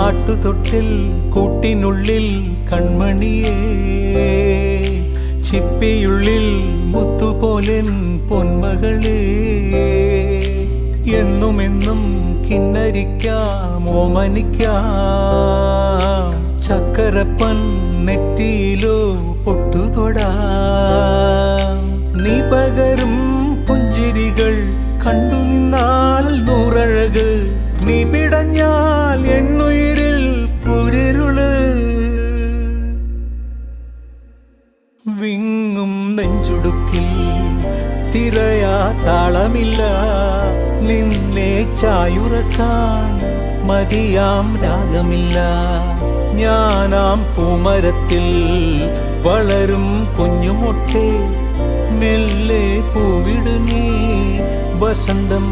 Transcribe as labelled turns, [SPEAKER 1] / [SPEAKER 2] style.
[SPEAKER 1] ആട്ടുതൊട്ടിൽ കൂട്ടിനുള്ളിൽ കൺമണിയേ, ചിപ്പിയുള്ളിൽ മുത്തുപോലെൻ പൊന്മകളേ, എന്നുമെന്നും കിന്നരിക്കാം ഓമനിക്കാം, ചക്കരപ്പൻ നെറ്റിയിലോ പൊട്ടുതൊടാം. നീ പകരും പുഞ്ചിരികൾ കണ്ടു നിന്നാൽ നൂറഴക്, നീ പിടഞ്ഞാൽ എന്നുയിരിൽ കുരിരുള്. വിങ്ങും നെഞ്ചുടുക്കിൽ തിരയാ താളമില്ല, നിന്നെ ചായുറക്കാൻ മതിയാം രാഗമില്ല. ഞാനാം പൂമരത്തിൽ വളരും കുഞ്ഞുമൊട്ടെ, മെല്ലെ പൂവിടു നീ വസന്തം